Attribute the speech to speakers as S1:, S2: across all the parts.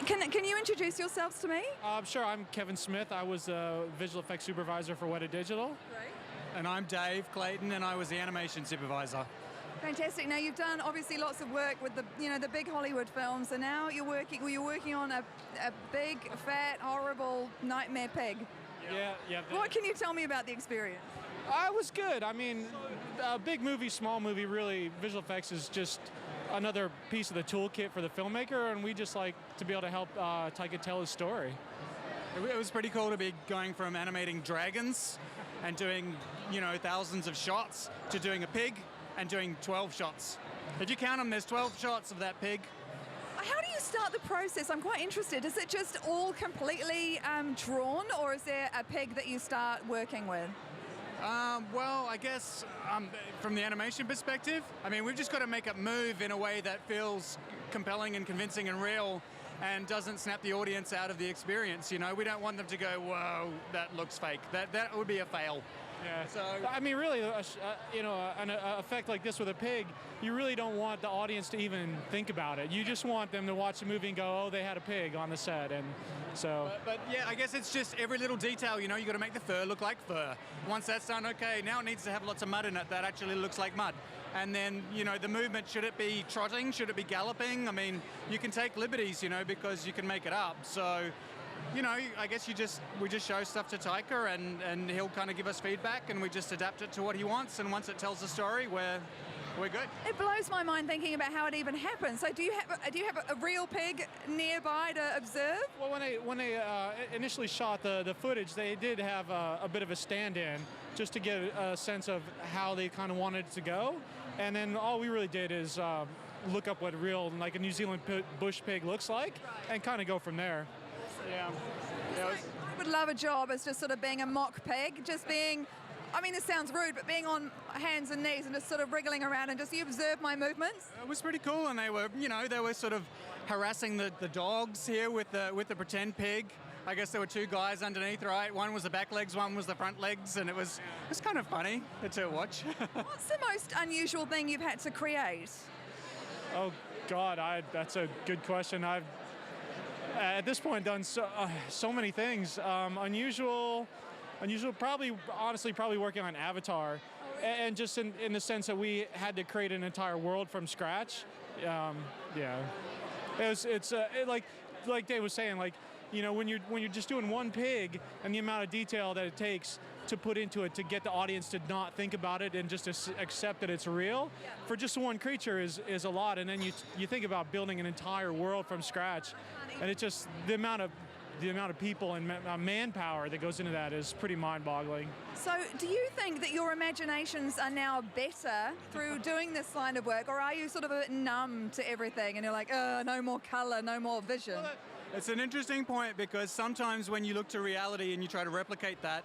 S1: Can you introduce yourselves to me?
S2: Sure, I'm Kevin Smith. I was a visual effects supervisor for Weta Digital.
S1: Great.
S3: And I'm Dave Clayton, and I was the animation supervisor.
S1: Fantastic. Now you've done obviously lots of work with the big Hollywood films, and now you're working on a big, fat, horrible nightmare pig.
S2: Yeah.
S1: What can you tell me about the experience?
S2: I was good. I mean, a big movie, small movie, really, visual effects is just another piece of the toolkit for the filmmaker, and we just like to be able to help Taika tell his story.
S3: It was pretty cool to be going from animating dragons and doing, thousands of shots to doing a pig and doing 12 shots. If you count them, there's 12 shots of that pig.
S1: How do you start the process? I'm quite interested. Is it just all completely drawn, or is there a pig that you start working with?
S3: Well, I guess from the animation perspective, we've just got to make it move in a way that feels compelling and convincing and real and doesn't snap the audience out of the experience. We don't want them to go, whoa, that looks fake. That would be a fail.
S2: Yeah. So really, an effect like this with a pig, you really don't want the audience to even think about it. You just want them to watch the movie and go, oh, they had a pig on the set, and so.
S3: But yeah, I guess it's just every little detail. You got to make the fur look like fur. Once that's done, okay, now it needs to have lots of mud in it that actually looks like mud. And then, the movement, should it be trotting? Should it be galloping? You can take liberties, because you can make it up. So, I guess we just show stuff to Taika and he'll kind of give us feedback and we just adapt it to what he wants. And once it tells the story, we're good.
S1: It blows my mind thinking about how it even happens. So do you have a real pig nearby to observe?
S2: Well, when they initially shot the footage, they did have a bit of a stand-in just to get a sense of how they kind of wanted it to go. And then all we really did is look up what real, like a New Zealand bush pig looks like, and kind of go from there. Yeah.
S1: I would love a job as just sort of being a mock pig, just being, this sounds rude, but being on hands and knees and just sort of wriggling around and just you observe my movements.
S3: It was pretty cool, and they were sort of harassing the dogs here with the pretend pig. I guess there were two guys underneath, right? One was the back legs, one was the front legs, and it was kind of funny to watch.
S1: What's the most unusual thing you've had to create?
S2: Oh God, that's a good question. I've at this point done so many things. Unusual. Probably working on Avatar, and just in the sense that we had to create an entire world from scratch. It's like Dave was saying, when you're just doing one pig and the amount of detail that it takes to put into it to get the audience to not think about it and just to accept that it's real, for just one creature is a lot. And then you think about building an entire world from scratch, and it's just the amount of people and manpower that goes into that is pretty mind-boggling.
S1: So do you think that your imaginations are now better through doing this line of work, or are you sort of a bit numb to everything and you're like, no more color, no more vision?
S3: Well, it's an interesting point, because sometimes when you look to reality and you try to replicate that,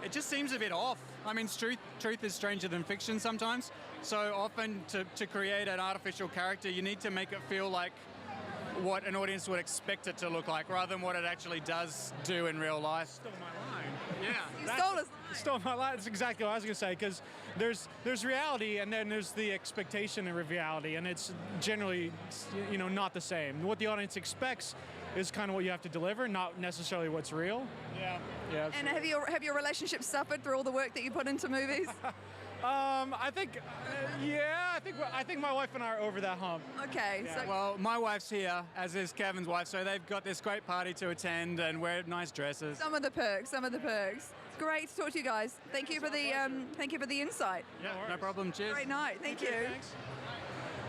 S3: it just seems a bit off. Truth is stranger than fiction sometimes. So often to create an artificial character, you need to make it feel like what an audience would expect it to look like, rather than what it actually does do in real life.
S2: Stole my line.
S3: Yeah.
S1: You stole his line.
S2: Stole my line. That's exactly what I was going to say, because there's reality and then there's the expectation of reality, and it's generally not the same. What the audience expects is kind of what you have to deliver, not necessarily what's real. Yeah.
S1: And have your relationship suffered through all the work that you put into movies?
S2: I think my wife and I are over that hump.
S1: Okay.
S3: Yeah.
S1: So
S3: Well, my wife's here, as is Kevin's wife, so they've got this great party to attend and wear nice dresses.
S1: some of the perks. It's great to talk to you guys. Thank you for the insight.
S3: Yeah, no problem. Cheers.
S1: Great night. Thank you.
S2: Thanks.